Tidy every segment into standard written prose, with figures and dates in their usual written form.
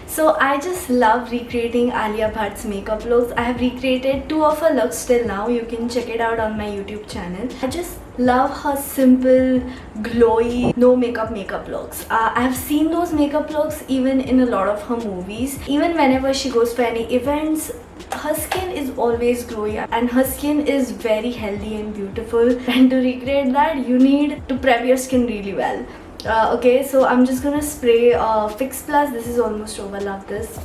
So I just love recreating Alia Bhatt's makeup looks. I have recreated 2 of her looks till now. You can check it out on my YouTube channel. I just love her simple, glowy, no makeup looks. I have seen those makeup looks even in a lot of her movies. Even whenever she goes for any events, her skin is always glowy and her skin is very healthy and beautiful. And to recreate that, you need to prep your skin really well. Okay, so I'm just gonna spray Fix Plus. This is almost over. Love this.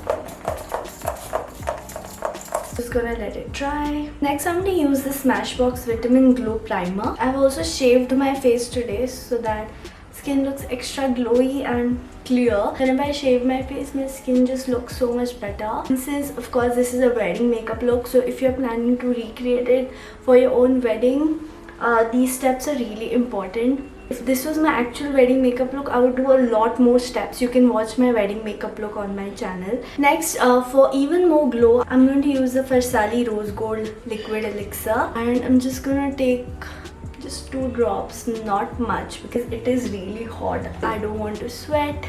Just gonna let it dry. Next, I'm gonna use the Smashbox Vitamin Glow Primer. I've also shaved my face today so that skin looks extra glowy and clear. Whenever I shave my face, my skin just looks so much better. And since, of course, this is a wedding makeup look, so if you're planning to recreate it for your own wedding, these steps are really important. If this was my actual wedding makeup look, I would do a lot more steps. You can watch my wedding makeup look on my channel. Next, for even more glow, I'm going to use the Farsali Rose Gold Liquid Elixir. And I'm just going to take just 2 drops, not much because it is really hot. I don't want to sweat.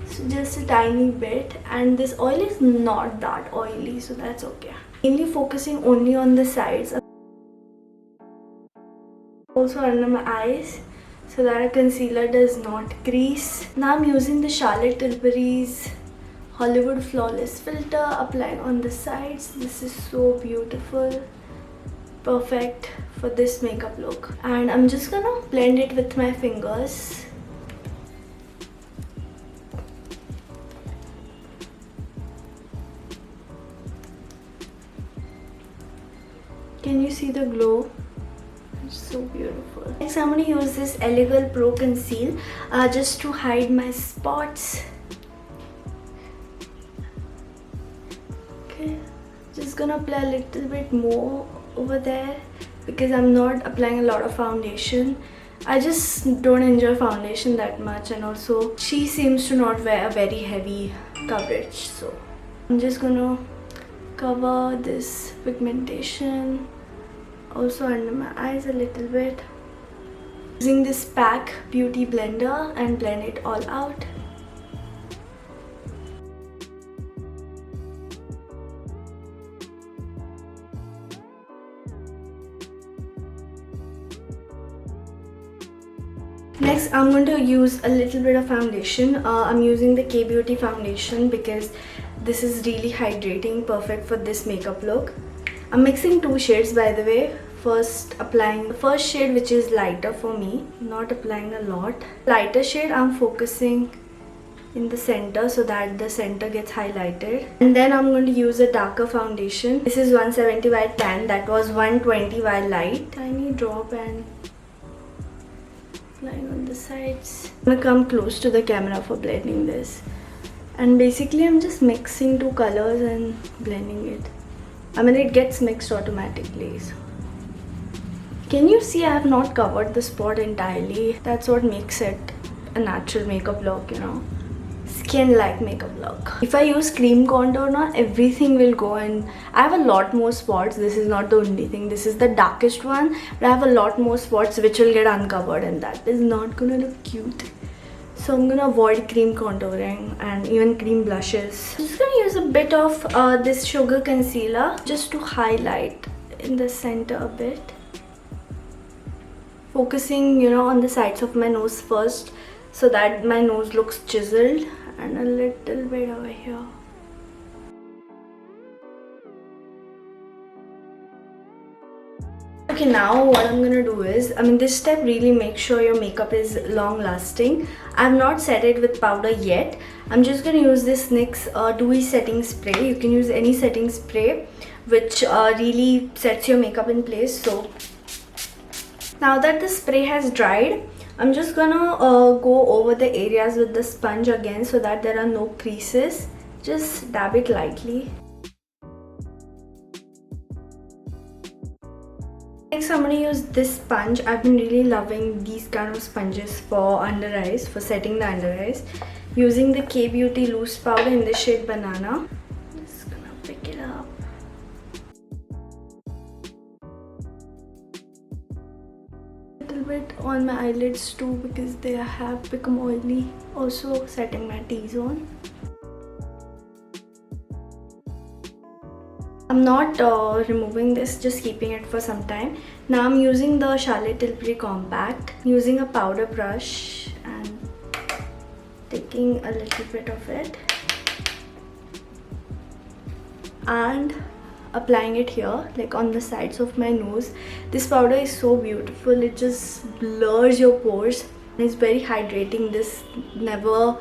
So just a tiny bit. And this oil is not that oily, so that's okay. Mainly focusing only on the sides. Also under my eyes, so that a concealer does not crease. Now I'm using the Charlotte Tilbury's Hollywood Flawless Filter, applying on the sides. This is so beautiful. Perfect for this makeup look. And I'm just gonna blend it with my fingers. Can you see the glow? It's so beautiful. Next, I'm going to use this Elixir Pro Conceal just to hide my spots. Okay, just gonna apply a little bit more over there because I'm not applying a lot of foundation. I just don't enjoy foundation that much, and also she seems to not wear a very heavy coverage, so I'm just gonna cover this pigmentation also under my eyes a little bit. Using this PAC Beauty Blender and blend it all out. Next, I'm going to use a little bit of foundation. I'm using the K Beauty foundation because this is really hydrating, perfect for this makeup look. I'm mixing 2 shades, by the way. First, applying the first shade, which is lighter for me, not applying a lot. Lighter shade, I'm focusing in the center so that the center gets highlighted. And then I'm going to use a darker foundation. This is 170 by tan, that was 120 by light. Tiny drop and applying on the sides. I'm going to come close to the camera for blending this. And basically, I'm just mixing 2 colors and blending it. I mean, it gets mixed automatically. So. Can you see I have not covered the spot entirely? That's what makes it a natural makeup look, you know. Skin-like makeup look. If I use cream contour now, everything will go, and I have a lot more spots. This is not the only thing. This is the darkest one, but I have a lot more spots which will get uncovered, and that is not gonna look cute. So I'm gonna avoid cream contouring and even cream blushes. I'm just gonna use a bit of this sugar concealer just to highlight in the center a bit. Focusing, you know, on the sides of my nose first so that my nose looks chiseled, and a little bit over here. Okay, now what I'm gonna do is, this step really makes sure your makeup is long lasting. I've not set it with powder yet. I'm just gonna use this NYX Dewy setting spray. You can use any setting spray which really sets your makeup in place. So now that the spray has dried, I'm just gonna go over the areas with the sponge again so that there are no creases. Just dab it lightly. Next, I'm going to use this sponge. I've been really loving these kind of sponges for under eyes, for setting the under eyes. Using the K-Beauty loose powder in the shade Banana. Just gonna pick it up. Little bit on my eyelids too because they have become oily. Also setting my T-zone. I'm not removing this, just keeping it for some time. Now I'm using the Charlotte Tilbury Compact, using a powder brush and taking a little bit of it and applying it here, like on the sides of my nose. This powder is so beautiful, it just blurs your pores. It's very hydrating. This never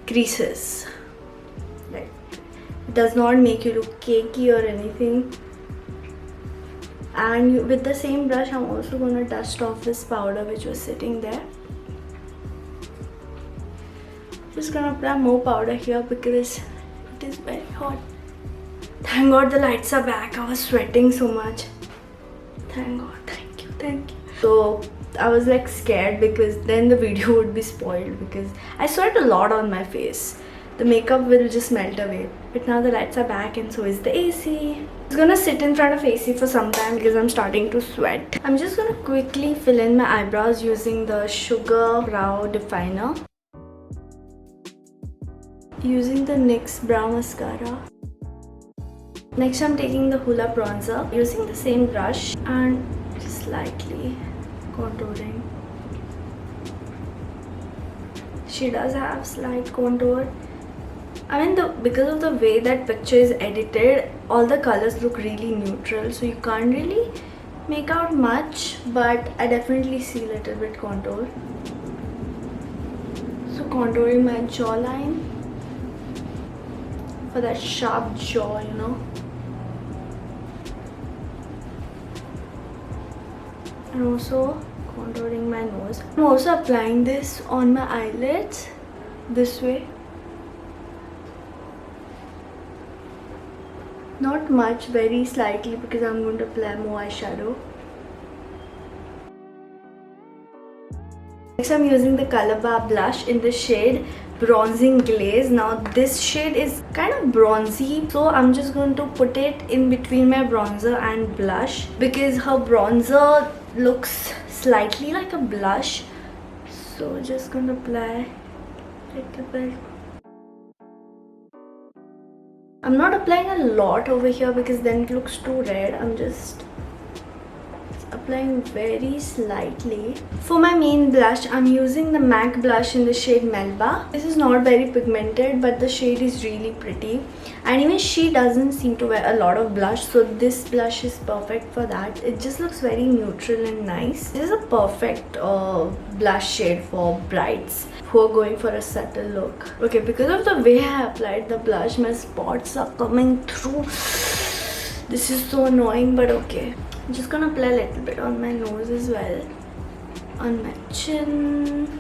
creases. Like, it does not make you look cakey or anything. And with the same brush, I'm also going to dust off this powder which was sitting there. Just gonna apply more powder here because it is very hot. Thank God the lights are back. I was sweating so much. Thank God. Thank you. Thank you. So I was like scared because then the video would be spoiled because I sweat a lot on my face. The makeup will just melt away. But now the lights are back and so is the AC. I'm gonna sit in front of AC for some time because I'm starting to sweat. I'm just gonna quickly fill in my eyebrows using the Sugar Brow Definer. Using the NYX Brow Mascara. Next I'm taking the Hoola bronzer, using the same brush and just slightly contouring. She does have slight contour. I mean, because of the way that picture is edited, all the colors look really neutral, so you can't really make out much, but I definitely see a little bit contour. So contouring my jawline for that sharp jaw, you know. And also contouring my nose. I'm also applying this on my eyelids this way. Not much, very slightly because I'm going to apply more eyeshadow. Next I'm using the Colorbar blush in the shade Bronzing Glaze. Now this shade is kind of bronzy, so I'm just going to put it in between my bronzer and blush because her bronzer looks slightly like a blush. So just going to apply a little bit. I'm not applying a lot over here because then it looks too red. I'm just applying very slightly. For my main blush, I'm using the MAC blush in the shade Melba. This is not very pigmented, but the shade is really pretty. And even she doesn't seem to wear a lot of blush, so this blush is perfect for that. It just looks very neutral and nice. This is a perfect blush shade for brides who are going for a subtle look. Okay, because of the way I applied the blush, my spots are coming through. This is so annoying, but okay. I'm just gonna apply a little bit on my nose as well, on my chin,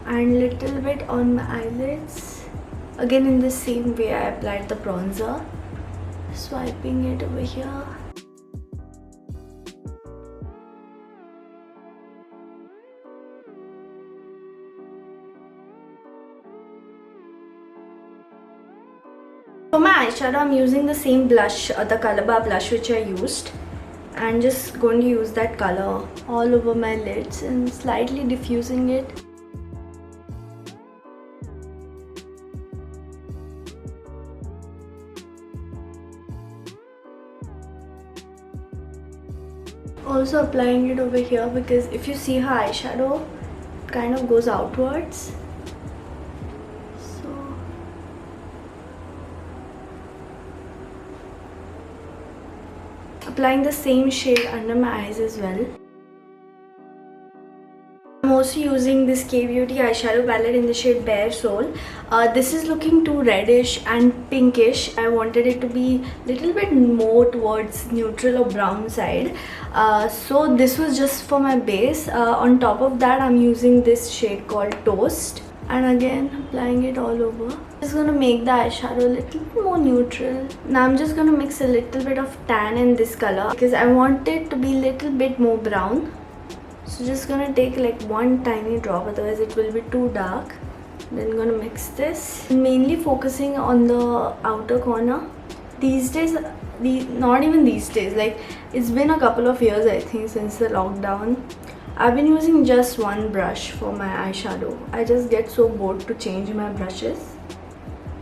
and little bit on my eyelids. Again in the same way I applied the bronzer, swiping it over here. For my eyeshadow, I'm using the same blush, the Colorbar blush which I used. And just going to use that color all over my lids and slightly diffusing it. Also applying it over here because if you see her eyeshadow, it kind of goes outwards. Applying the same shade under my eyes as well. I'm also using this K-Beauty eyeshadow palette in the shade Bare Soul. This is looking too reddish and pinkish. I wanted it to be a little bit more towards neutral or brown side. So this was just for my base. On top of that, I'm using this shade called Toast. and again applying it all over. Just gonna make the eyeshadow a little more neutral. Now I'm just gonna mix a little bit of tan in this color because I want it to be a little bit more brown. So just gonna take like one tiny drop, otherwise it will be too dark. Then gonna mix this. Mainly focusing on the outer corner. These days, not even these days, like it's been a couple of years I think since the lockdown. I've been using just one brush for my eyeshadow. I just get so bored to change my brushes,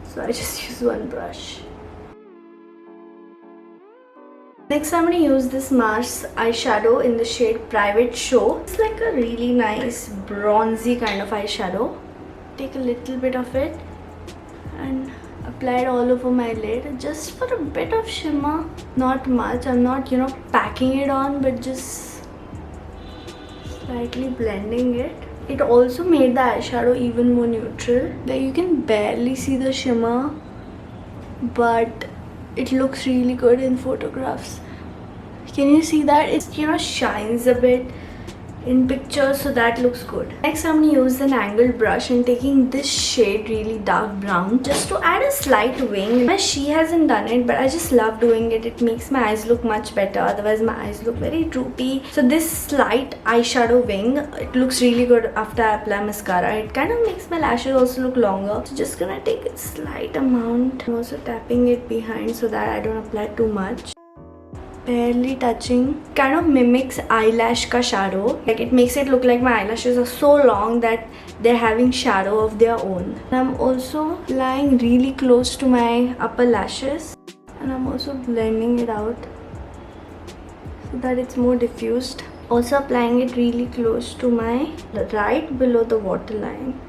so I just use one brush. Next I'm going to use this Mars eyeshadow in the shade Private Show. It's like a really nice bronzy kind of eyeshadow. Take a little bit of it and apply it all over my lid just for a bit of shimmer. Not much. I'm not, packing it on, but just slightly blending it. It also made the eyeshadow even more neutral. Like you can barely see the shimmer, but it looks really good in photographs. Can you see that? It shines a bit in pictures, so that looks good. Next I'm going to use an angled brush and taking this shade really dark brown just to add a slight wing. She hasn't done it, but I just love doing it. It makes my eyes look much better, otherwise my eyes look very droopy. So this slight eyeshadow wing, it looks really good after I apply mascara. It kind of makes my lashes also look longer. So just gonna take a slight amount. I'm also tapping it behind so that I don't apply too much. Barely touching. Kind of mimics eyelash ka shadow. Like it makes it look like my eyelashes are so long that they're having shadow of their own. And I'm also lying really close to my upper lashes, and I'm also blending it out so that it's more diffused. Also applying it really close to my right below the waterline.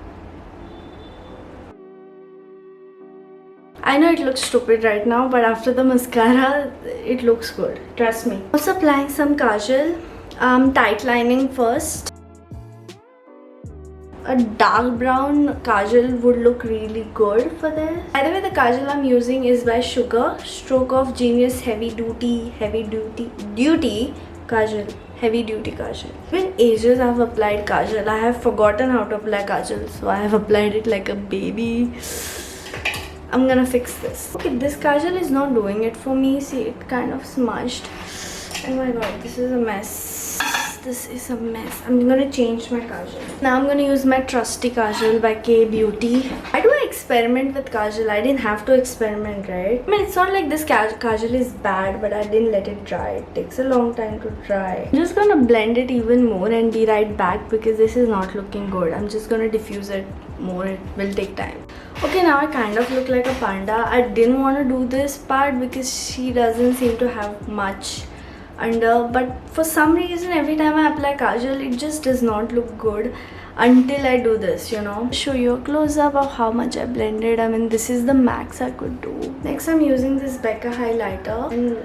I know it looks stupid right now, but after the mascara, it looks good. Trust me. Also applying some kajal. Tight lining first. A dark brown kajal would look really good for this. By the way, the kajal I'm using is by Sugar. Stroke of Genius Heavy Duty Kajal. Heavy Duty Kajal. It's been ages I've applied kajal. I have forgotten how to apply kajal, so I have applied it like a baby. I'm gonna fix this. Okay, this kajal is not doing it for me. See, it kind of smudged. Oh my god, this is a mess. This is a mess. I'm gonna change my kajal. Now I'm gonna use my trusty kajal by K Beauty. Why do I experiment with kajal? I didn't have to experiment, right? I mean, it's not like this kajal is bad, but I didn't let it dry. It takes a long time to dry. I'm just gonna blend it even more and be right back because this is not looking good. I'm just gonna diffuse it more. It will take time. Okay, now I kind of look like a panda. I didn't want to do this part because she doesn't seem to have much under, but for some reason every time I apply kajal it just does not look good until I do this, Show you a close-up of how much I blended. I mean, this is the max I could do. Next I'm using this Becca highlighter and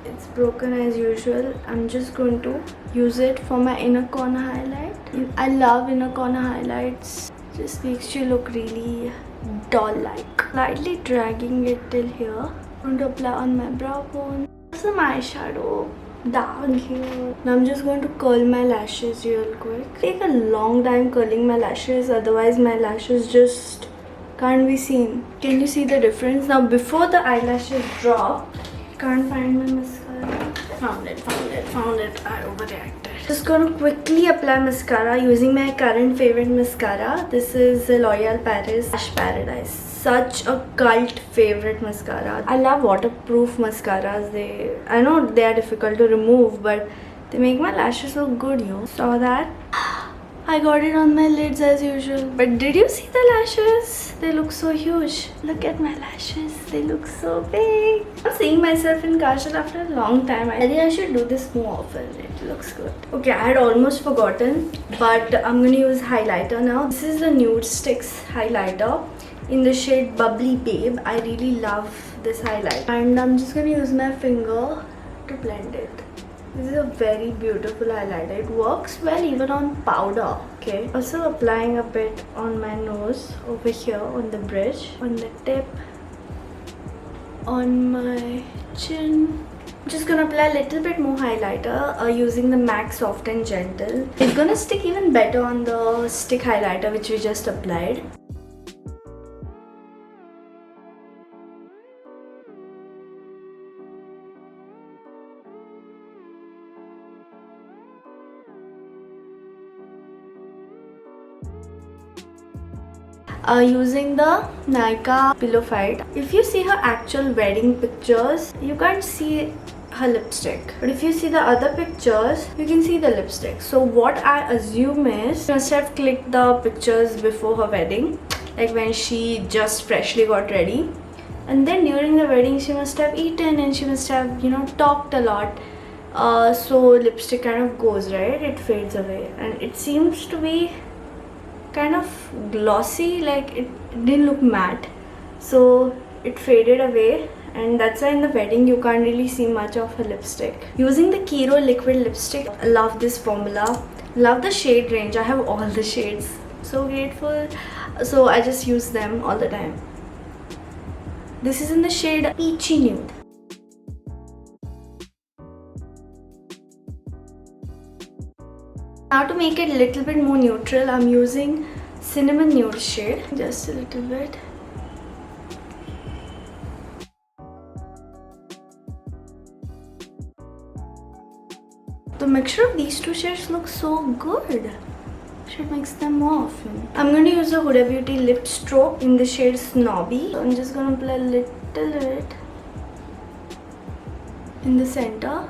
it's broken as usual. I'm just going to use it for my inner corner highlight. I love inner corner highlights. Just makes you look really doll-like. Slightly dragging it till here. I'm going to apply on my brow bone. Some eyeshadow down here. Now I'm just going to curl my lashes real quick. Take a long time curling my lashes, otherwise my lashes just can't be seen. Can you see the difference? Now before the eyelashes drop, can't find my mascara. Found it. I overreacted. Just gonna quickly apply mascara using my current favorite mascara. This is L'Oreal Paris Lash Paradise. Such a cult favorite mascara. I love waterproof mascaras. I know they are difficult to remove, but they make my lashes look good, Saw that? I got it on my lids as usual. But did you see the lashes? They look so huge. Look at my lashes. They look so big. I'm seeing myself in kajal after a long time. I think I should do this more often. It looks good. Okay, I had almost forgotten, but I'm going to use highlighter now. This is the Nude Sticks highlighter in the shade Bubbly Babe. I really love this highlight. And I'm just going to use my finger to blend it. This is a very beautiful highlighter. It works well even on powder. Okay. Also applying a bit on my nose over here on the bridge, on the tip, on my chin. Just gonna apply a little bit more highlighter using the MAC Soft and Gentle. It's gonna stick even better on the stick highlighter which we just applied. Using the Nykaa Pillow Fight. If you see her actual wedding pictures, you can't see her lipstick. But if you see the other pictures, you can see the lipstick. So what I assume is she must have clicked the pictures before her wedding, like when she just freshly got ready. And then during the wedding, she must have eaten and she must have, you know, talked a lot. So lipstick kind of goes, right? It fades away. And it seems to be kind of glossy, like it didn't look matte, so it faded away, and that's why in the wedding you can't really see much of her lipstick. Using the Kiro liquid lipstick, I love this formula, love the shade range. I have all the shades, so grateful, so I just use them all the time. This is in the shade Peachy Nude. Now to make it a little bit more neutral, I'm using Cinnamon Nude shade, just a little bit. The mixture of these two shades looks so good. Should mix them more often. I'm going to use the Huda Beauty Lip Stroke in the shade Snobby. So I'm just going to apply a little bit in the center.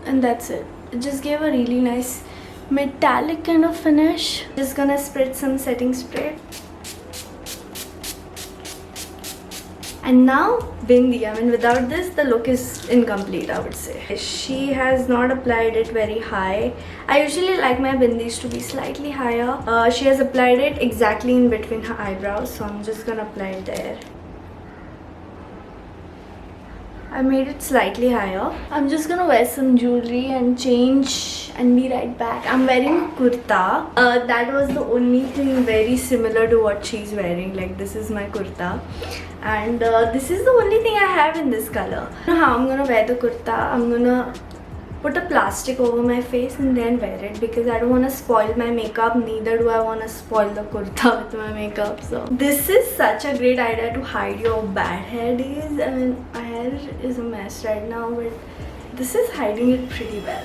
And that's it. It just gave a really nice metallic kind of finish. Just gonna spread some setting spray. And now bindi. I mean, without this the look is incomplete, I would say. She has not applied it very high. I usually like my bindis to be slightly higher. She has applied it exactly in between her eyebrows, so I'm just gonna apply it there. I made it slightly higher. I'm just gonna wear some jewelry and change and be right back. I'm wearing kurta. That was the only thing very similar to what she's wearing. Like, this is my kurta. And this is the only thing I have in this color. How I'm gonna wear the kurta, I'm gonna put a plastic over my face and then wear it, because I don't want to spoil my makeup, neither do I want to spoil the kurta with my makeup. So this is such a great idea to hide your bad hair days. I mean, my hair is a mess right now, but this is hiding it pretty well.